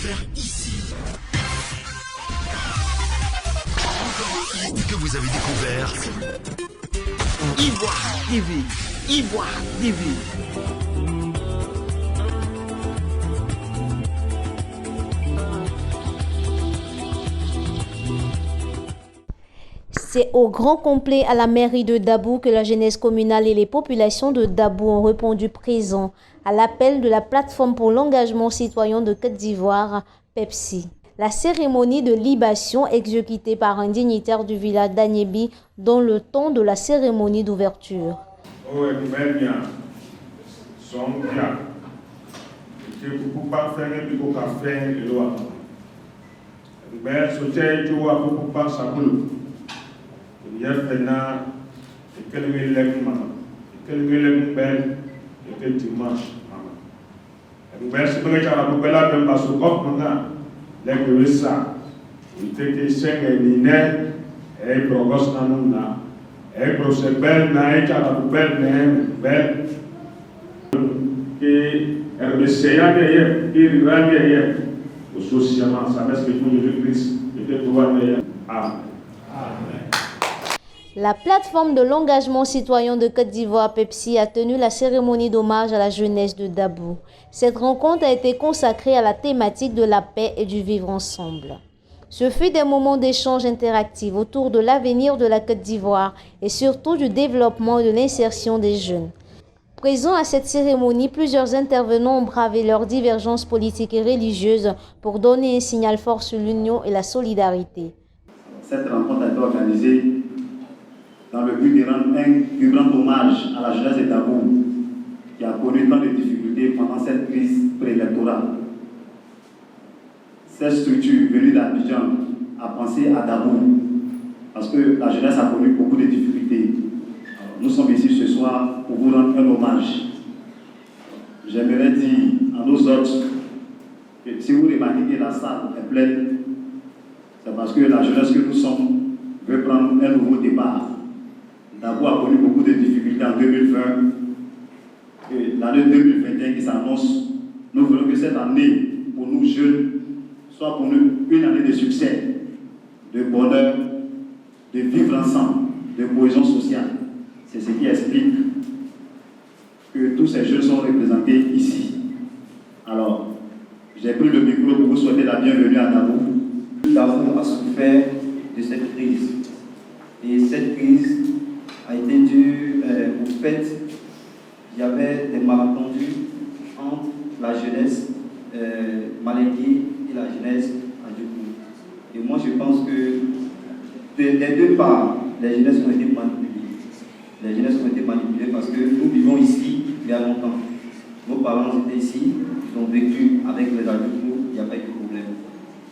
découvert ici. Encore un hit que vous avez découvert. Ivoire TV. Ivoire TV. C'est au grand complet à la mairie de Dabou que la jeunesse communale et les populations de Dabou ont répondu présent à l'appel de la plateforme pour l'engagement citoyen de Côte d'Ivoire, PEPSI. La cérémonie de libation exécutée par un dignitaire du village d'Agnébi dans le temps de la cérémonie d'ouverture. La plateforme de l'engagement citoyen de Côte d'Ivoire, PEPSI, a tenu la cérémonie d'hommage à la jeunesse de Dabou. Cette rencontre a été consacrée à la thématique de la paix et du vivre ensemble. Ce fut des moments d'échange interactifs autour de l'avenir de la Côte d'Ivoire et surtout du développement et de l'insertion des jeunes. Présents à cette cérémonie, plusieurs intervenants ont bravé leurs divergences politiques et religieuses pour donner un signal fort sur l'union et la solidarité. Cette rencontre a été organisée dans le but de rendre un plus grand hommage à la jeunesse de Dabou qui a connu tant de difficultés pendant cette crise préélectorale. Cette structure venue d'Abidjan a pensé à Dabou parce que la jeunesse a connu beaucoup de difficultés. Alors, nous sommes ici ce soir pour vous rendre un hommage. J'aimerais dire à nos autres que si vous remarquez que la salle est pleine, c'est parce que la jeunesse que nous sommes veut prendre un nouveau départ. Dabou a connu beaucoup de difficultés en 2020 et l'année 2021 qui s'annonce. Nous voulons que cette année, pour nous jeunes, soit pour nous une année de succès, de bonheur, de vivre ensemble, de cohésion sociale. C'est ce qui explique que tous ces jeunes sont représentés ici. Alors, j'ai pris le micro pour vous souhaiter la bienvenue à Dabou. Dabou a souffert de cette crise. Et cette crise a été due au fait qu'il y avait des malentendus entre la jeunesse malinguée et la jeunesse adjoubou. Et moi je pense que des deux parts, les jeunesses ont été manipulées. Les jeunesses ont été manipulées parce que nous vivons ici il y a longtemps. Nos parents étaient ici, ils ont vécu avec les adjoubou, il n'y a pas eu de problème.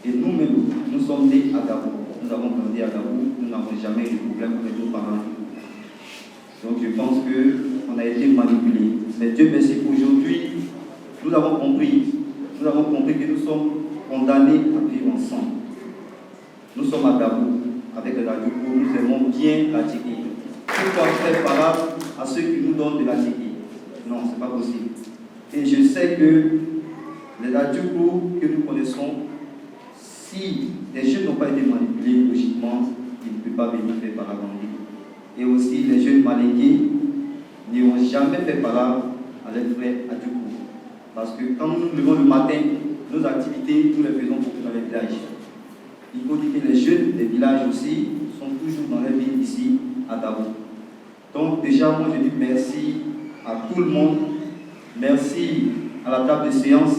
Et nous-mêmes, nous sommes nés à Dabou. Nous avons grandi à Dabou, nous n'avons jamais eu de problème avec nos parents. Donc je pense qu'on a été manipulés. Mais Dieu merci, aujourd'hui, nous avons compris que nous sommes condamnés à vivre ensemble. Nous sommes à Dabou, avec les Adjoubou, nous aimons bien la Tchéquie. Pourquoi faire parade à ceux qui nous donnent de la Tchéquie? Non, ce n'est pas possible. Et je sais que les Adjoubou que nous connaissons, si les jeunes n'ont pas été manipulés, logiquement, ils ne peuvent pas venir faire parade en ligne. Et aussi, les jeunes malingués n'ont jamais fait parade à leurs frères Adjoubou. Parce que quand nous nous levons le matin, nos activités, nous les faisons beaucoup dans les villages. Il faut dire que les jeunes des villages aussi sont toujours dans les villes ici, à Dabou. Donc déjà, moi je dis merci à tout le monde, merci à la table de séance,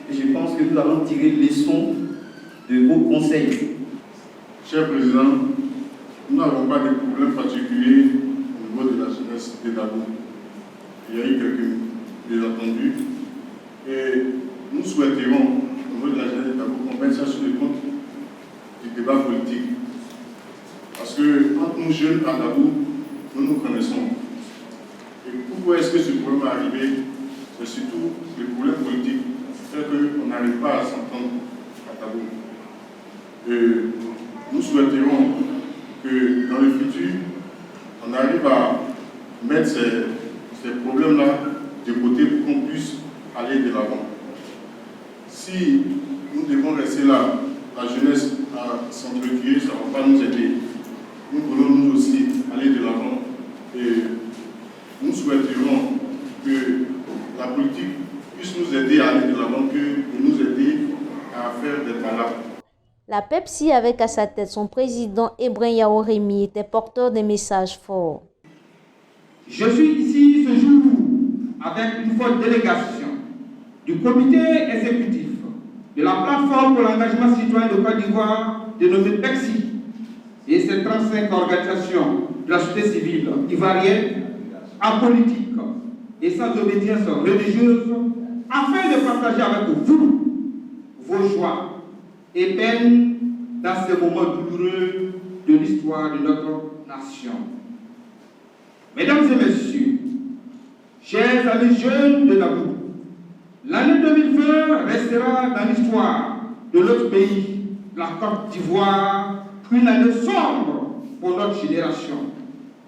et je pense que nous allons tirer leçon de vos conseils. Cher Président, nous n'avons pas de problème particulier au niveau de la jeunesse de Dabou. Il y a eu quelques désentendus et nous souhaiterions au niveau de la jeunesse de Dabou qu'on mette ça sur le compte du débat politique. Parce que entre nous jeunes à Dabou, nous nous connaissons. Et pourquoi est-ce que ce problème est arrivé? C'est surtout le problème politique qui fait qu'on n'arrive pas à s'entendre à Dabou. Nous souhaiterions que dans le futur, on arrive à mettre ces problèmes-là de côté pour qu'on puisse aller de l'avant. Si nous devons rester là. La jeunesse à s'entretuer, ça ne va pas nous aider. Nous voulons nous aussi aller de l'avant et nous souhaiterions que la politique puisse nous aider à aller de l'avant, que de nous aider à faire des malades. La Pepsi, avec à sa tête son président Ebrin Yaoremi, était porteur des messages forts. Je suis ici ce jour avec une forte délégation du comité exécutif de la plateforme pour l'engagement citoyen de Côte d'Ivoire, dénommée PEXI, et ses 35 organisations de la société civile ivoirienne, apolitique et sans obédience religieuse, afin de partager avec vous vos joies et peines dans ces moments douloureux de l'histoire de notre nation. Mesdames et messieurs, chers amis jeunes de Dabou, l'année 2020 restera dans l'histoire de notre pays, la Côte d'Ivoire, une année sombre pour notre génération,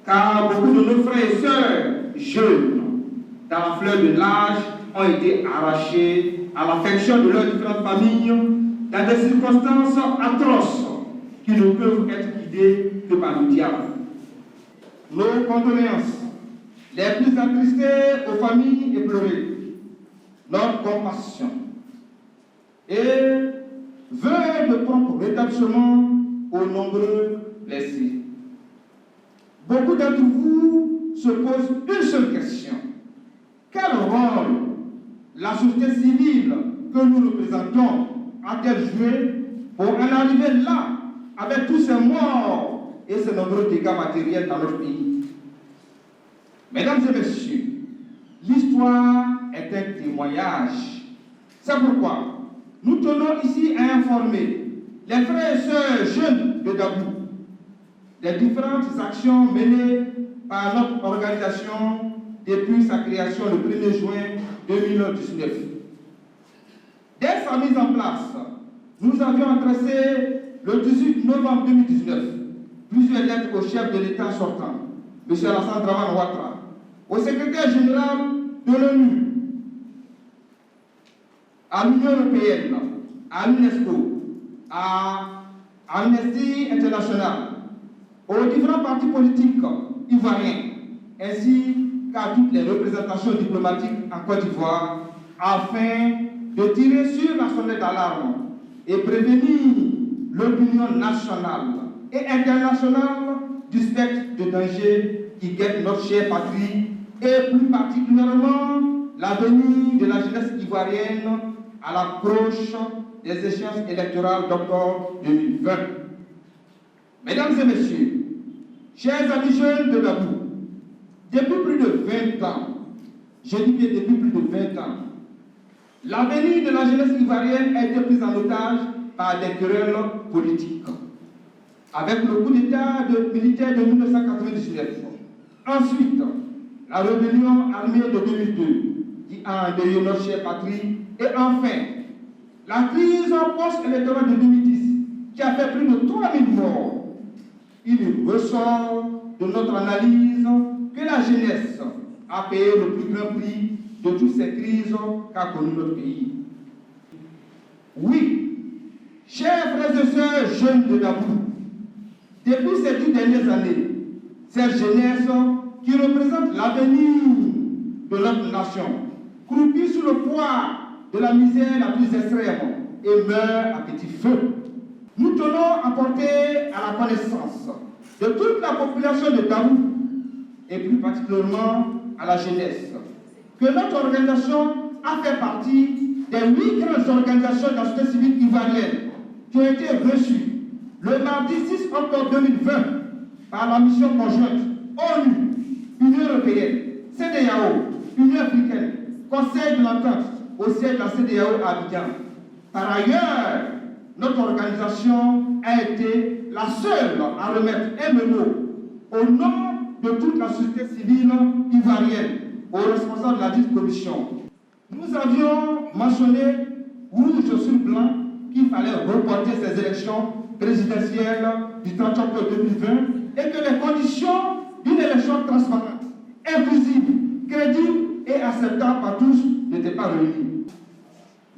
car beaucoup de nos frères et sœurs jeunes, dans la fleur de l'âge, ont été arrachés à l'affection de leurs différentes familles dans des circonstances atroces qui ne peuvent être guidées que par le diable. Nos condoléances les plus attristées aux familles éplorées, notre compassion et vœux de prompt rétablissement aux nombreux blessés. Beaucoup d'entre vous se posent une seule question. Quel rôle la société civile que nous représentons a-t-elle joué pour en arriver là, avec tous ces morts et ces nombreux dégâts matériels dans notre pays? Mesdames et messieurs, l'histoire est un témoignage. C'est pourquoi nous tenons ici à informer les frères et sœurs jeunes de Dabou des différentes actions menées par notre organisation depuis sa création le 1er juin 2019. Dès sa mise en place, nous avions adressé le 18 novembre 2019 plusieurs lettres au chef de l'État sortant, M. Alassane Dramane Ouattara, au secrétaire général de l'ONU, à l'Union européenne, à l'UNESCO, à Amnesty International, aux différents partis politiques ivoiriens, ainsi qu'à toutes les représentations diplomatiques en Côte d'Ivoire, afin de tirer sur la sonnette d'alarme et prévenir l'opinion nationale et internationale du spectre de danger qui guette notre chère patrie et plus particulièrement l'avenir de la jeunesse ivoirienne à l'approche des échéances électorales d'octobre 2020. Mesdames et messieurs, chers amis jeunes de Dabou, depuis plus de 20 ans, je dis bien depuis plus de 20 ans, l'avenir de la jeunesse ivoirienne a été pris en otage par des querelles politiques. Avec le coup d'État militaire de 1999, ensuite la rébellion armée de 2002 qui a endeuillé notre chère patrie, et enfin la crise post-électorale de 2010 qui a fait plus de 3000 morts. Il ressort de notre analyse que la jeunesse a payé le plus grand prix de toutes ces crises qu'a connu notre pays. Oui, chers frères et sœurs jeunes de Dabou, depuis ces 10 dernières années, cette jeunesse qui représente l'avenir de notre nation, croupit sous le poids de la misère la plus extrême et meurt à petit feu. Nous tenons à porter à la connaissance de toute la population de Dabou, et plus particulièrement à la jeunesse, que notre organisation a fait partie des 8 grandes organisations de la société civile ivoirienne qui ont été reçues le mardi 6 octobre 2020 par la mission conjointe ONU, Union européenne, CEDEAO, Union africaine, Conseil de l'entente au siège de la CEDEAO à Abidjan. Par ailleurs, notre organisation a été la seule à remettre un mémo au nom de toute la société civile ivoirienne aux responsables de la dite commission. Nous avions mentionné rouge sur blanc qu'il fallait reporter ces élections présidentielles du 30 octobre 2020 et que les conditions d'une élection transparente, inclusive, crédible et acceptable par tous n'étaient pas réunies.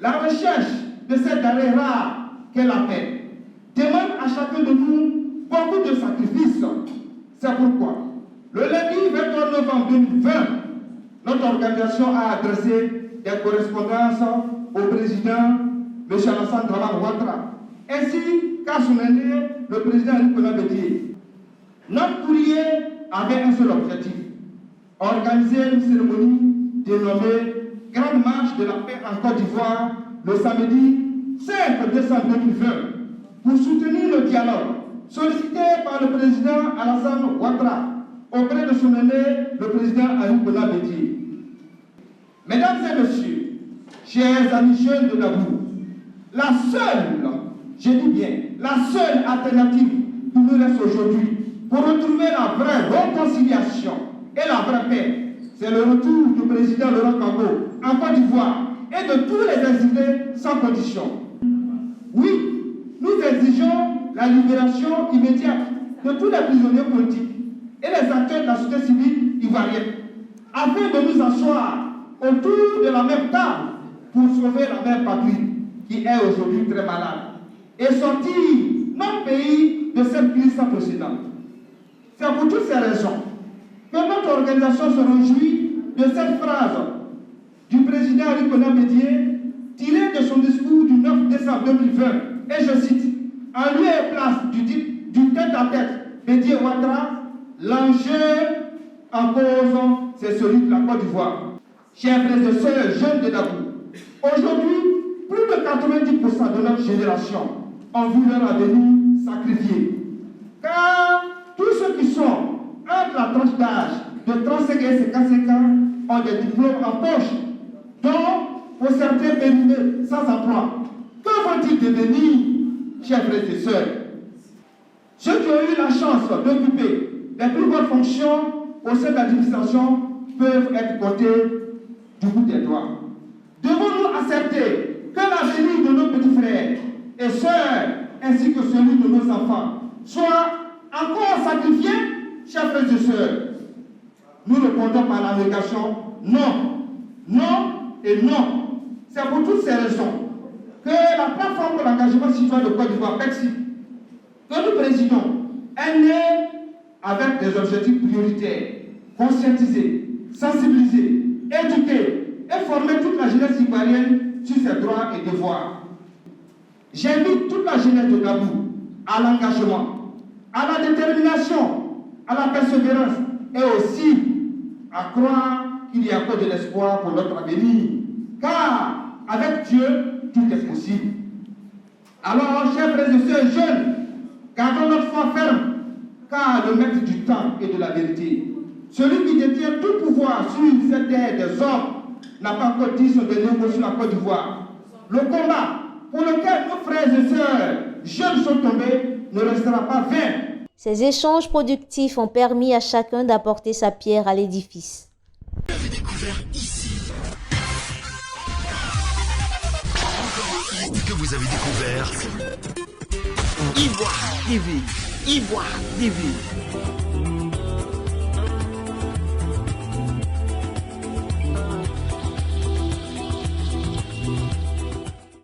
La recherche de cette denrée rare qu'est la paix demande à chacun de nous beaucoup de sacrifices. C'est pourquoi, le lundi 23 novembre 2020, notre organisation a adressé des correspondances au président M. Alassane Dramane Ouattara, ainsi qu'à son aîné, le président Nicolas Bédié. Notre courrier avait un seul objectif: organiser une cérémonie dénommée Grande Marche de la paix en Côte d'Ivoire le samedi 5 décembre 2020 pour soutenir le dialogue sollicité par le président Alassane Ouattara auprès de son aîné, le président Nicolas Bédié. Mesdames et messieurs, chers amis jeunes de Dabou, la seule, je dis bien, la seule alternative qui nous reste aujourd'hui pour retrouver la vraie réconciliation et la vraie paix, c'est le retour du président Laurent Gbagbo en Côte d'Ivoire et de tous les exilés sans condition. Oui, nous exigeons la libération immédiate de tous les prisonniers politiques et les acteurs de la société civile ivoirienne, afin de nous asseoir autour de la même table pour sauver la mère patrie qui est aujourd'hui très malade et sortir notre pays de cette crise sans précédent. C'est pour toutes ces raisons que notre organisation se réjouit de cette phrase du président Nicolas Bédié tirée de son discours du 9 décembre 2020, et je cite: en lieu et place du tête-à-tête Bédié-Ouattara, l'enjeu en cause, c'est celui de la Côte d'Ivoire. Chers frères et sœurs jeunes de Dabou, aujourd'hui, plus de 90% de notre génération ont vu leur avenir sacrifié. Car tous ceux qui sont entre la tranche d'âge de 35 et 55 ans ont des diplômes en poche, dont pour certains périmés sans emploi. Que vont-ils devenir, chers frères et sœurs? Ceux qui ont eu la chance d'occuper les plus bonnes fonctions au sein de l'administration peuvent être comptés du bout des doigts. Devons-nous accepter que l'avenir de nos petits frères et sœurs, ainsi que celui de nos enfants, soit encore sacrifié, chers frères et sœurs? Nous répondons par la négation: non, non et non. C'est pour toutes ces raisons que la plateforme pour l'engagement citoyen de Côte d'Ivoire, PECSI, que nous présidons, est née avec des objectifs prioritaires: conscientiser, sensibiliser, éduquer et former toute la jeunesse ivoirienne sur ses droits et devoirs. J'invite toute la jeunesse de Dabou à l'engagement, à la détermination, à la persévérance et aussi à croire qu'il y a encore de l'espoir pour notre avenir. Car avec Dieu, tout est possible. Alors, chers frères et sœurs jeunes, gardons notre foi ferme, car le maître du temps et de la vérité, celui qui détient tout pouvoir sur cette terre des hommes, n'a pas encore dit son dernier mot sur la Côte d'Ivoire. Le combat pour lequel nos frères et sœurs jeunes sont tombés ne restera pas vain. Ces échanges productifs ont permis à chacun d'apporter sa pierre à l'édifice. Vous avez découvert ici. Que vous avez découvert Ivoire TV. Ivoire TV.